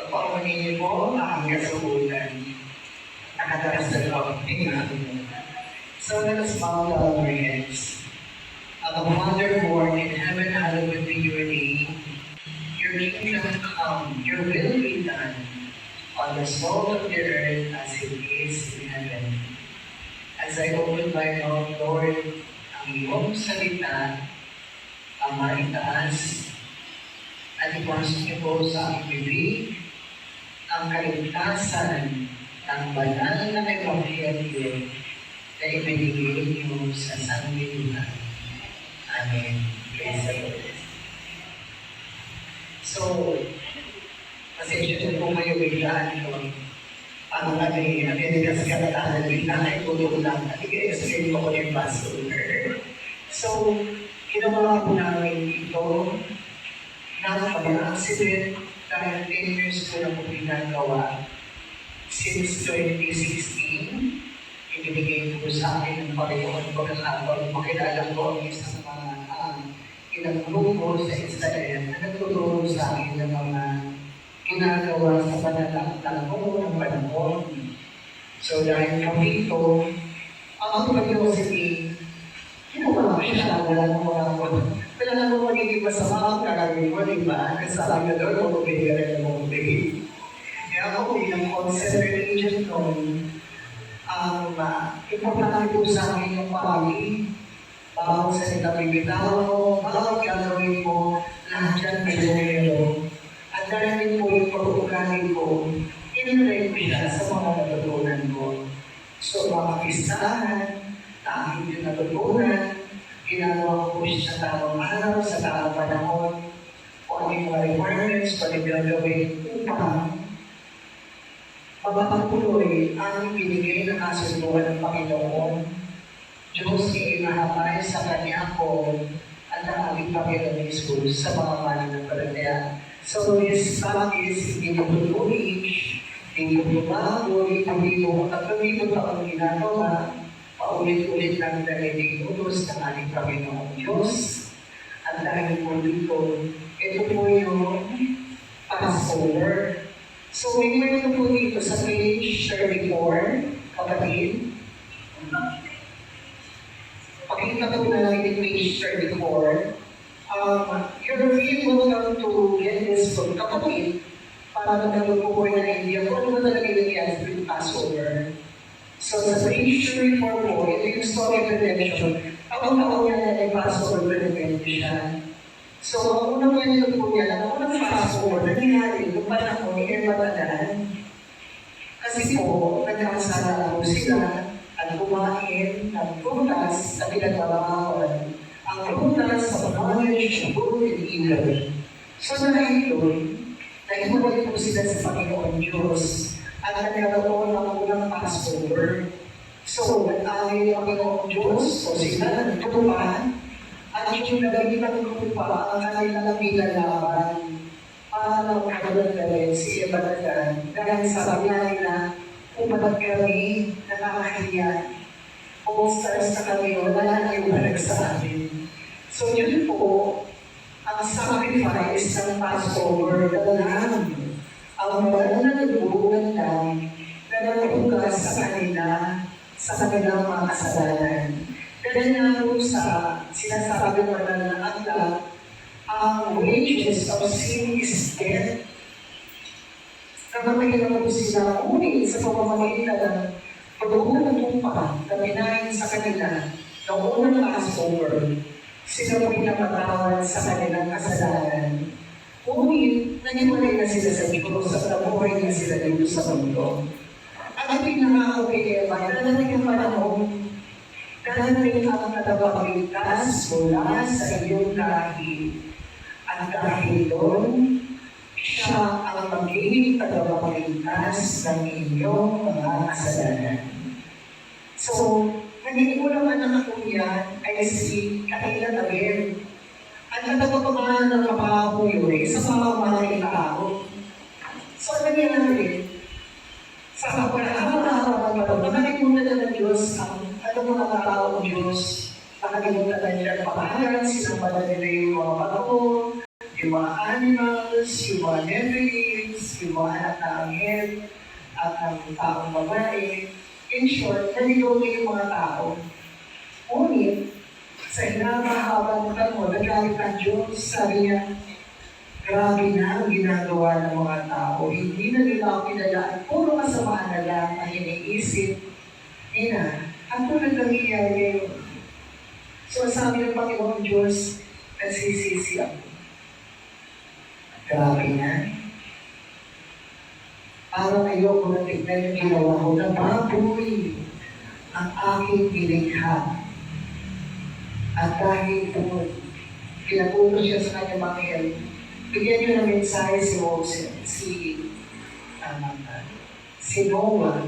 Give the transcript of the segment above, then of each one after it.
Pagpaunin niyo po ang kasabulan. Nakataras na loob natin. So let us bow down our heads. Our Father born in heaven, hallowed be your name. Your kingdom come, your will be done, on the soul of the earth as it is in heaven. As I open my mouth, Lord, ang iyong salita, ang maitaas, at ipasok niyo po sa aking bibig, ang kaligtasan ng banal na ebanghelyo na ibinigay niyo sa sanglibutan. Amen. Praise the Lord. So, pasensya na po kayo biglaan ko. Ano kami, Amerikas Kalatahan, biglaan ay tulong lang. At i-explain ko ko yung pastor. So, ginawa ko namin ito na pag-accident dahil 10 years ko na po ginagawa. Since 2016, ibinigay po sa akin ng Panginoon pagkakataon. Makilala ko ang isang mga ilang grupo sa Israel na nagtuturo sa akin ng mga ginagawa sa panatang-tanong ng panahon. So dahil kami ito, ang curiosity, ginawa ko siya, wala nang magiging masama ang kagawin mo, di ba? Kasabi na doon, mabigay ka rin mo mabigay. Kaya ako bilang concept religion ko, importante po sa akin yung pagi, bawat sa itabibitaw mo, bawat gagawin mo, lahat yan pinero. At dahil po yung pag-uugali ko, in-relate ko siya sa mga natutunan ko. So, mga pistahan, tanging yung natutunan, ginagawa ko siya sa tamang araw, sa tamang panahon, kung ano yung mga requirements, kung ano yung gagawin upang mapapatuloy ang binigay na kasunduan ng Panginoon. Diyos iinahapay sa Kanya ko at ang ating Panginoon Jesus sa mga mananampalataya. So this practice, hindi ko tuloy, hindi ko bago, hindi ko katulito pa ang ginagawa, paulit-ulit lang dahil inutos ng ating Panginoon Diyos. At dahil po dito, ito po yung Passover. So may kwento po dito sa page 34, kapatid. Pakita po natin yung page 34. You're really welcome to get this book, kapatid, para magkaroon po po na idea kung ano ba talaga yung with Passover. So sa page 34 po, ito yung story of redemption. Taon-taon yan na yung Passover redemption. So, ang unang kwento po niya, ang unang Passover, nangyari yung panahon ni Matalan. Kasi po, nagkasala po sila at kumain ng prutas na pinagbabawan. Ang prutas sa knowledge, good and evil. So, dahil doon, nahiwalay po sila sa Panginoon Diyos at nagkaroon ng unang Passover. So, nag-alay ang Panginoon Diyos, so sila nagtutupan, at yung nagagitang grupa ang kanilang pinalaban para magkakaroon si Ebatagan dahil sabi nila umalag kami, nakakahiya, all-stars na kami, wala na yung balag sa amin. So yun po, ang sacrifice ng Passover na lang, ang banal na nagugulan lang na nagugas sa kanila, sa kanilang mga kasalanan. Dahil nga po sa sinasabi mo na akla, ang wages of sin is death. Nagpapagin po sila ulit sa pamamagitan ng pagbubuo ng tupa na pinahin sa kanila ng unang Passover. Sila po pinapatawad sa kanilang kasalanan. Ngunit, naghiwalay na sila sa Diyos at nabuhay na sila dito sa mundo. At pinangako kay Eva, darating ang panahon, darating ang tagapagligtas mula sa iyong lahi. At dahil doon, siya ang magiging tagapagligtas ng inyong mga kasalanan. So, naging unang anak ko yan ay si Kahila Tabel. At natapapamahan ng kapahaw yun ay sa pamamahay tao. So, ano nangyari? Sa kaparahan ng nakalimutan na ng Diyos ang mga tao ng Diyos, nakalimutan na nila ang pamahalan, sinambalan nila yung mga panahon, yung mga animals, yung mga nephilim, yung mga anak na anghel, at ang taong babae. In short, naligaw niya yung mga tao. Ngunit, sa hinabahaba ng panahon, nagalit ang Diyos, sabi niya, grabe na ang ginagawa ng mga tao. Hindi na nila ako pinalaan. Puro kasamaan na lang ang iniisip. At kung nangyayari ngayon. So sabi ng Panginoon Diyos, nagsisisi ako. Grabe na. Parang ayoko na tignan yung ginawa ko na baboy ang aking nilikha. At dahil po, pinagulo siya sa kanyang mga hel, bigyan niyo ng mensahe si Moses, si Noah,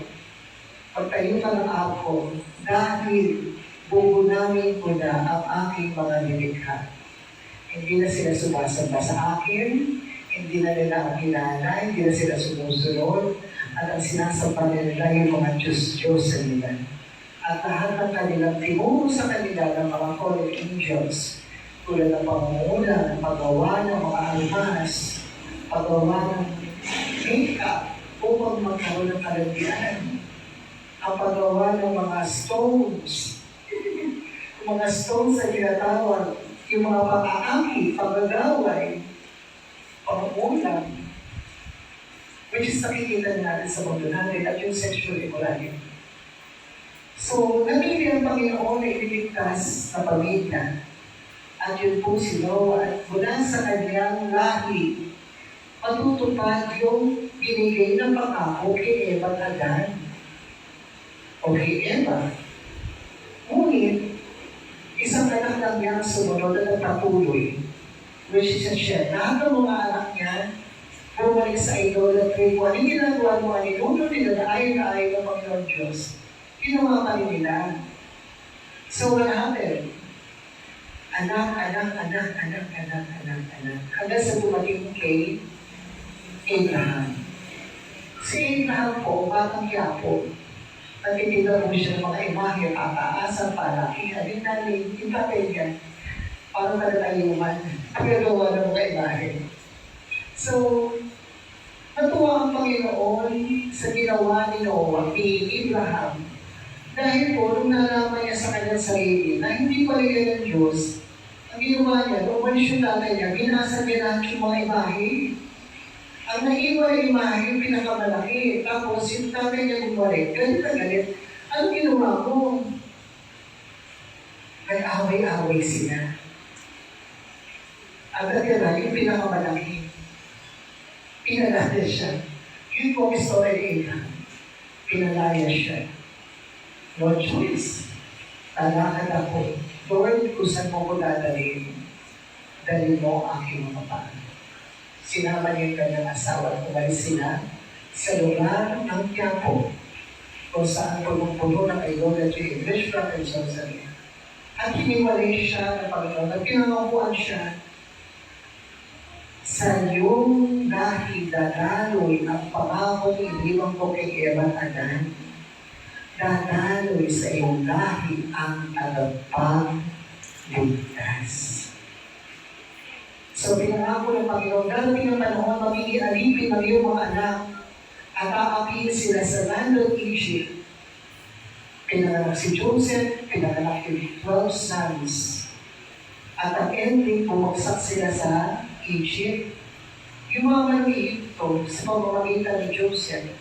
pagtayo ka ng ako, dahil bubunamin ko na ang aking mga nilikha. Hindi na sila sumasamba sa akin, hindi na nila ang kilala, hindi na sila sumusunod, at ang sinasamba nila yung mga Diyos-Diyos sa nila. At lahat ng kanilang tinuro sa kanila ng mga fallen angels, tulad ng pangunguna, paggawa ng mga almas, paggawa ng make-up upang magkaroon ng kalandian, ang paggawa ng mga stones, yung mga stones na tinatawag, yung mga pag-aaki, pag-agaway, pag-ulam, which is nakikita natin sa mundo natin at yung sexual immorality. So, napili ang Panginoon na ililigtas sa pamilya. At yun po si Noah, at mula sa kanyang lahi, matutupad yung binigay ng pangako kay Eva at Adan. O kay Eva. Ngunit, isang anak lang niya ang sumunod at nagpatuloy, which is siya. Lahat ng mga anak niya, bumalik sa idolatry. Kung anong ginagawa mo, aninuno nila na ayon ng Panginoon Diyos, ginawa pa rin nila. So what happened? Anak. Hanggang sa dumating kay Abraham. Si Abraham po, batang Quiapo, nagtitinda po siya ng mga imahe, pataasan, palakihan, yung papel niya, parang tagatayuman, pagkagawa ng mga imahe. So, natuwa ang Panginoon sa ginawa ni Noah, ni Abraham, dahil po, nung nalaman niya sa kanyang sarili na hindi paligay ng Diyos, ang ginawa niya, nung umalis yung tatay niya, binasa niya lahat yung mga imahe. Ang naiwan yung imahe, yung pinakamalaki. Tapos yung tatay niya bumalik, galit na galit. Ano ginawa mo? Nag-away-away sila. Agad-agad yung pinakamalaki. Pinalaya siya. Yun po ang story ni Abraham. Pinalaya siya. No choice. Talakad ako. Lord, kung saan mo ko dadalhin, dalhin mo ang aking mga paan. Sinama niya yung kanyang asawa at umalis sila sa lugar ng Quiapo, kung saan punong-puno ng idolatry, witchcraft, and sorcery. At hiniwalay siya ng Panginoon at pinangakuan siya sa iyong dahil dadaloy ang pangako ni iniwan ko kay Eva at Adan. Dadaloy sa iyong dahil ang tagapagligtas. So, pinangako ng Panginoon, darating ang panahon, magiging alipin ng iyong mga anak at aapiin sila sa land of Egypt. Pinanganak si Joseph, pinanganak yung 12 sons. At ang ending, bumagsak sila sa Egypt. Yung mga maliit ito sa pamamagitan ni Joseph.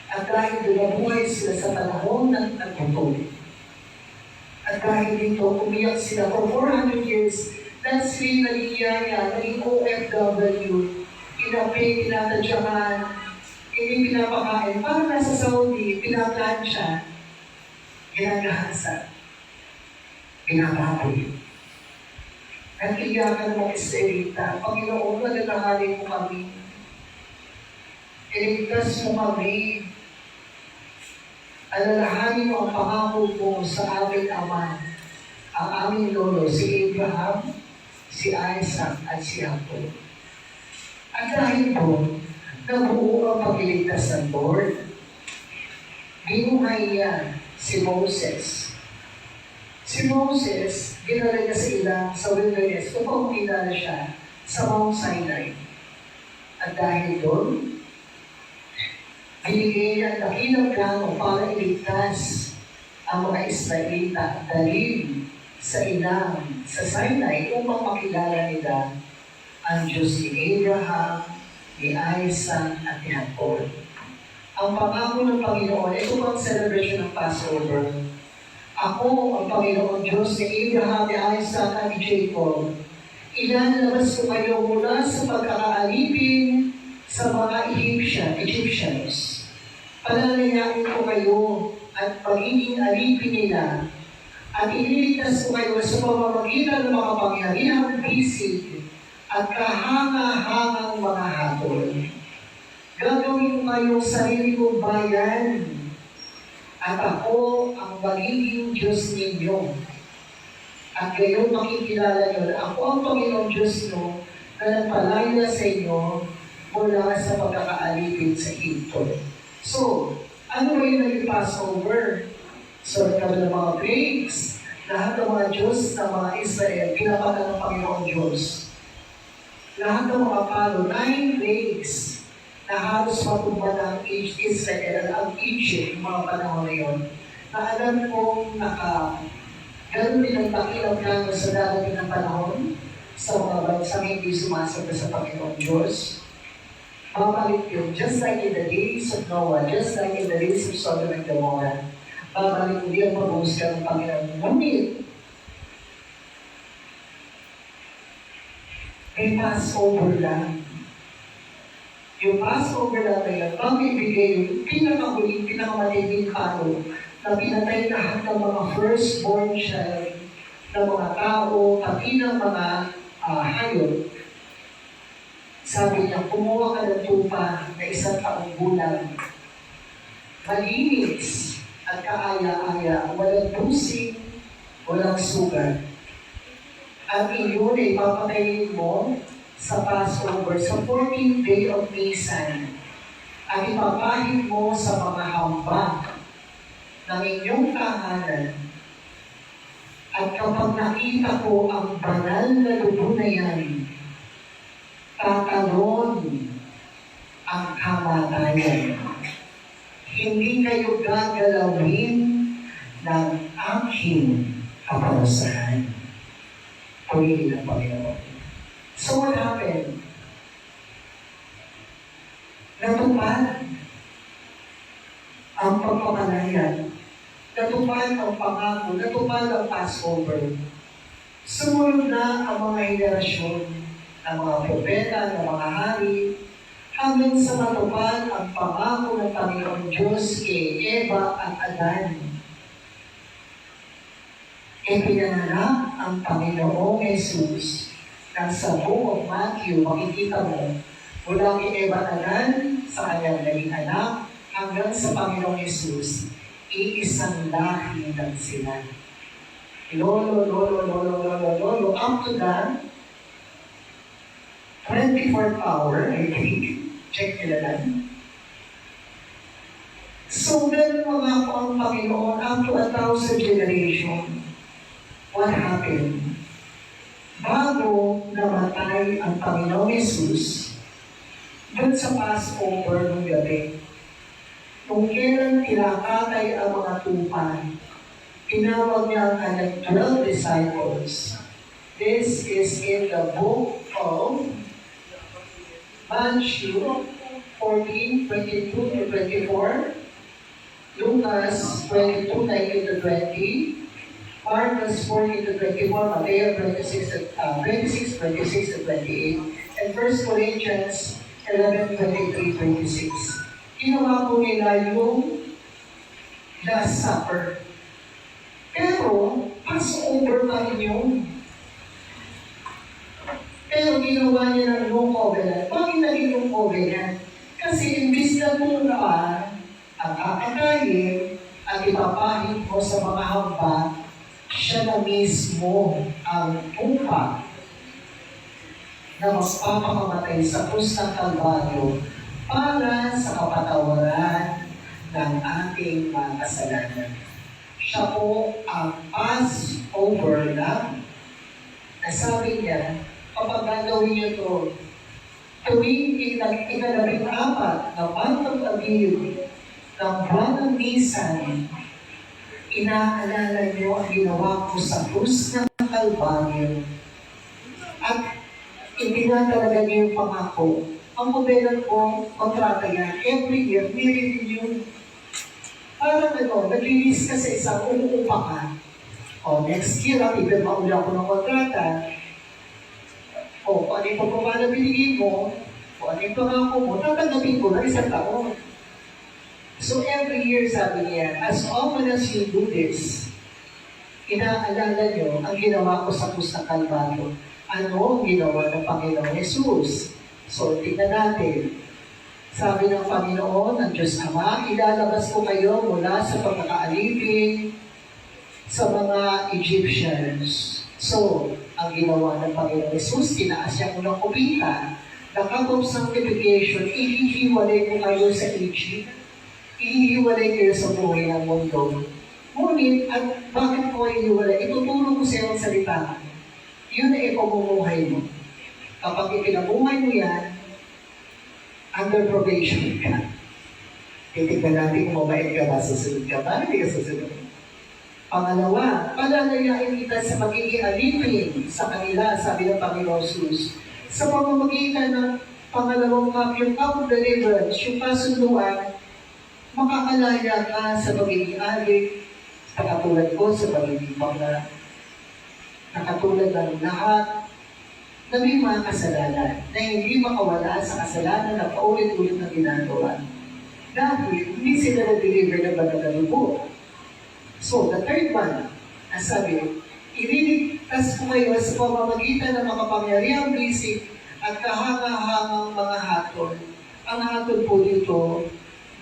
At dahil doon nabuhay sila sa panahon ng nagputol. At dahil dito, umiyak sila for 400 years. That's really nagigiyaya, naging OFW, inapi, tinatadyakan, hindi pinapakain. Parang nasa Saudi, pinaplansya, ginagahasa, pinapapoy. Nag-iyakan ng Israelita, Panginoon, nagkakahalin mo kami. Iligtas mo kami. Alalahanin mo ang pangako mo sa aming ama, ang aming lolo, si Abraham, si Isaac, at si Jacob. At dahil po, nabuo ang pagliligtas ng Lord, binuhay niya si Moses. Si Moses, dinala niya sa ilang sa wilderness upang makilala siya sa Mount Sinai. At dahil doon, binigay niya ang dakilang plano para iligtas ang mga Israelita at dalhin sa ilang sa Sinai upang makilala nila ang Diyos ni Abraham, ni Isaac at ni Jacob. Ang pangako ng Panginoon, ito ang celebration ng Passover. Ako, ang Panginoon Diyos ni Abraham, ni Isaac at ni Jacob, ilalabas ko kayo mula sa pagkakaalipin sa mga Egyptians. Palalayain ko kayo at pagiging alipin nila at ililigtas ko kayo sa pamamagitan ng mga pangyarihang bisig at kahanga-hangang mga hatol. Gagawin ko kayong sarili kong bayan at ako ang magiging Diyos ninyo. At gayon makikilala nyo na ako ang Panginoon Diyos nyo na nagpalaya sa inyo mula sa pagkakaalipin sa Egypto. So, ano ba yung naging Passover? So, nagkaroon ng mga plagues, lahat ng mga Diyos ng mga Israel, pinapatan ng Panginoon Diyos. Lahat ng mga palo, 9 plagues, na halos matumba ng Israel, ang Egypt, yung mga panahon na yun, na alam kong ganun din ang dakilang plano sa darating ng panahon sa mga bansang hindi sumasagot sa Panginoon Diyos. Babalik yun, just like in the days of Noah, just like in the days of Sodom and Gomorrah. Babalik uli ang pag-uusga ng Panginoon. Ngunit, may Passover lang. Yung Passover lang na yan, ibigay yung pinakahuling, pinakamatinding palo na pinatay lahat ng mga firstborn child ng mga tao, pati ng mga hayop. Sabi niya, kumuha ka ng tupa na 1 taong gulang. Malinis at kaaya-aya, walang busing, walang sugat. At iyon ay papatayin mo sa Passover, sa 14th day of Nisan. At ipapahid mo sa mga hamba ng inyong tahanan. At kapag nakita ko ang banal na dugo na yan, tatalon ang kamatayan. Hindi kayo gagalawin ng aking kaparusahan. Purihin ang Panginoon. So what happened? Natupad ang pagpapalayan. Natupad ang pangako. Natupad ang Passover. Sumunod na ang mga henerasyon ng mga propeta, ng mga hari, hanggang sa matupad ang pangako ng Panginoon Diyos kay Eva at Adan. Ipinanganak ang Panginoong Jesus na sa book of Matthew, makikita mo, mula kay Eva at Adan sa kanyang naging anak, hanggang sa Panginoong Jesus, iisang lahi lang sila. Lolo, up to that, 24th hour, I think, check nila lang. So, ganun mga ako ang Panginoon up to 1,000 generation. What happened? Bago namatay ang Panginoong Jesus, doon sa Passover ng gabi, kung kailan tinakatay ang mga tupa, tinawag niya ang kanyang 12 disciples. This is in the book of Matthew 14:22-24, Lucas 22:19-20, Marcos 14-24, Matthew 26:26-28, and 1 Corinthians 11:23-26. Ginawa po nila yung Last Supper. Pero, Passover pa rin yun. Pero ginawa niya ng no covenant. Bakit naging no covenant? Kasi imbis na muna ang kakakain at ipapahid mo sa mga hamba, siya na mismo ang tupa na magpapakamatay sa krus ng Kalbaryo para sa kapatawaran ng ating mga kasalanan. Siya po ang Passover Lamb. Nasabi niya, kapag gagawin niyo ito, tuwing ikalabing-apat na Bantang Abil ng buwan ng Nisan, inaalala niyo ang ginawa ko sa krus ng Kalbaryo. At itinatalaga niyo yung pangako. Ang modelo ko, kontrata yan, every year, nire-renew. Parang nag-release ka sa isang umuupa ka. O, next year, even maula ko ng kontrata, o, kung ano yung pagpapala binigay mo, kung ano yung pangako mo, tatanggapin ko na isang taon. So every year, sabi niya, as often as you do this, inaalala niyo ang ginawa ko sa krus ng Kalbaryo. Ano ang ginawa ng Panginoong Jesus? So, tingnan natin. Sabi ng Panginoon, ng Diyos Ama, ilalabas ko kayo mula sa pagkakaalipin sa mga Egyptians. So, ang ginawa ng Panginoong Jesus, tinaas siya unang kupita. The cup of sanctification, ihihiwalay ko kayo sa Egypt. Ihihiwalay kayo sa buhay ng mundo. Ngunit, at bakit ko ihiwalay? Ituturo ko sa iyo ang salita. Yun ay pamumuhay mo. Kapag ipinabuhay mo yan, under probation ka. Titignan natin kung mabait ka ba, susunod ka ba, hindi ka susunod. Pangalawa, palalayain kita sa magiging alipin sa kanila, sabi ng Panginoon Jesus. Sa pamamagitan ng pangalawang cup, yung cup of deliverance, yung kasunduan, makakalaya ka sa magiging alip, katulad ko sa magiging pangla. Nakatulad ng lahat na may mga kasalanan na hindi makawala sa kasalanan na paulit-ulit na ginagawa. Dahil hindi sila na-deliver ng banal na lubos. So, the third one, ang sabi, ililigtas ko kayo sa pamamagitan ng makapangyarihang bisig at kahanga-hangang mga hatol. Ang hatol po dito,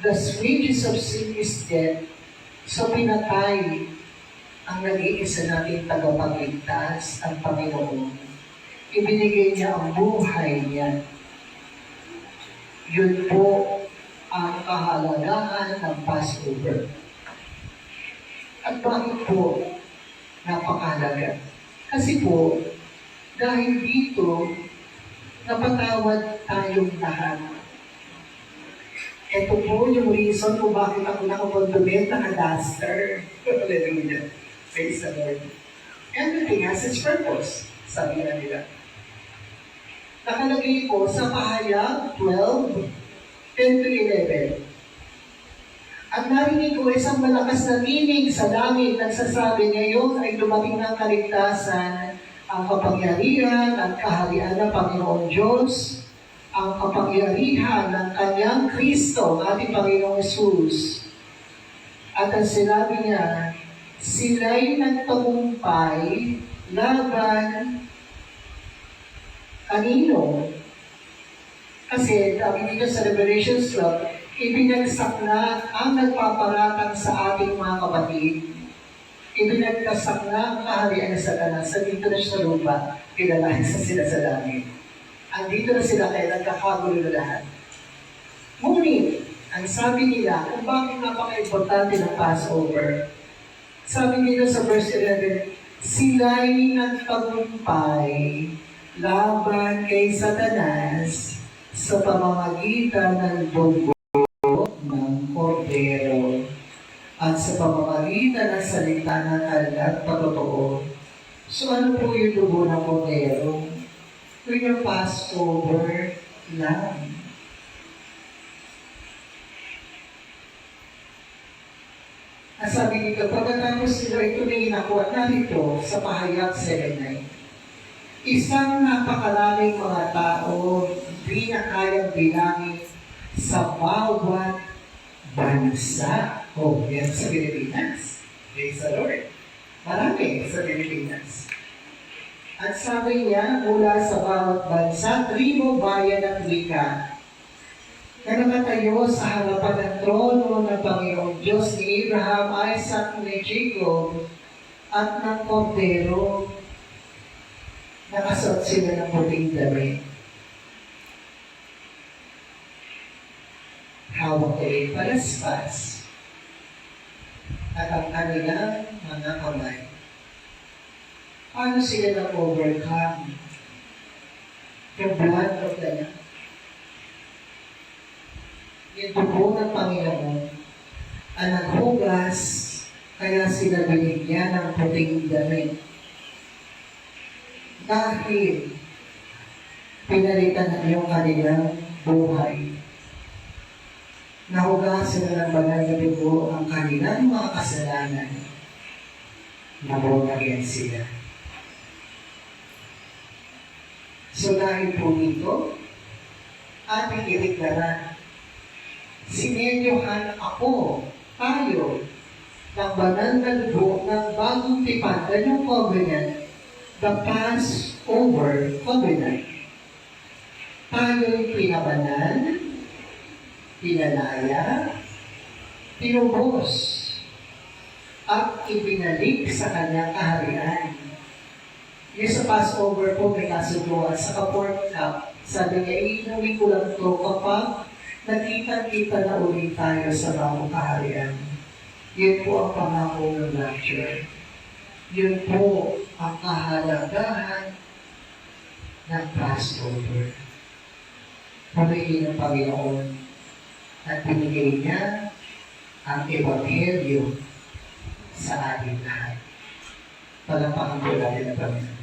the wages of sin is death. So, pinatay ang nag-iisa nating tagapagligtas, ang Panginoon. Ibinigay niya ang buhay niya. Yun po ang kahalagahan ng Passover. At bakit po napakahalaga? Kasi po, dahil dito, napatawad tayong lahat. Ito po yung reason kung bakit ako nakapag-donate na ka-duster. Hallelujah. Praise the Lord. Everything has its purpose, sabi na nila. Nakalagay po sa Pahayag 12, 10 to 11. At narinig ko isang malakas na tinig sa langit nagsasabi, ngayon ay dumating ng kaligtasan, ang kapangyarihan at kaharian ng Panginoong Diyos, ang kapangyarihan ng kanyang Kristo, ating Panginoong Jesus. At ang sinabi niya, sila'y nagtagumpay laban kanino? Kasi sabi dito sa Revelation 12, ibinagsak na ang nagpaparatang sa ating mga kapatid. Ibinagsak na ang kaharian ng Satanas sa dito na sa lupa, pinalahin sa sila sa langit. Andito na sila kaya nagkakagulo na lahat. Ngunit, ang sabi nila, kung bakit napaka-importante ng Passover, sabi nila sa verse 11, sila'y nagtagumpay laban kay Satanas sa pamamagitan ng dugo ng kordero at sa pamamagitan ng salita ng at patotoo. So ano po yung dugo ng kordero? Ito yung Passover lang. Ang sabi dito, pagkatapos nila ito na inakuha narito sa Pahayag 7:9. Isang napakaraming mga tao hindi na kayang bilangin sa bawat bansa. Oh, yan sa Pilipinas. Praise the Lord. Marami sa Pilipinas. At sabi niya, mula sa bawat bansa, tribo, bayan at wika, na nakatayo sa harapan ng trono ng Panginoong Diyos ni Abraham, Isaac, ni Jacob, at ng Kordero. Nakasuot sila ng puting damit. Hawak ay palaspas at ang kanilang mga kamay. Paano sila na-overcome? The blood of the Lamb. Yung dugo ng Panginoon ang naghugas, kaya sila binigyan ng puting damit. Dahil pinalitan na yung kanilang buhay. Nahugasan na ng banal na dugo ang kanilang mga kasalanan. Naborn sila. So dahil po dito, ating iligtaran, sinenyohan ako, tayo, ng banal na dugo ng bagong tipan, the new covenant, the Passover covenant. Tayo'y pinabanal, pinalaya, tinubos, at ibinalik sa kanyang kaharian. Yung sa Passover po may kasunduan sa ka-pork chop. Sabi niya, iinumin ko lang ito kapag nakita-kita na ulit tayo sa bagong kaharian. Yun po ang pangako ng rapture. Yun po ang kahalagahan ng Passover. Pumili ng Panginoon at binigay niya ang Ebanghelyo sa ating lahat. Palampakan po natin ang Panginoon.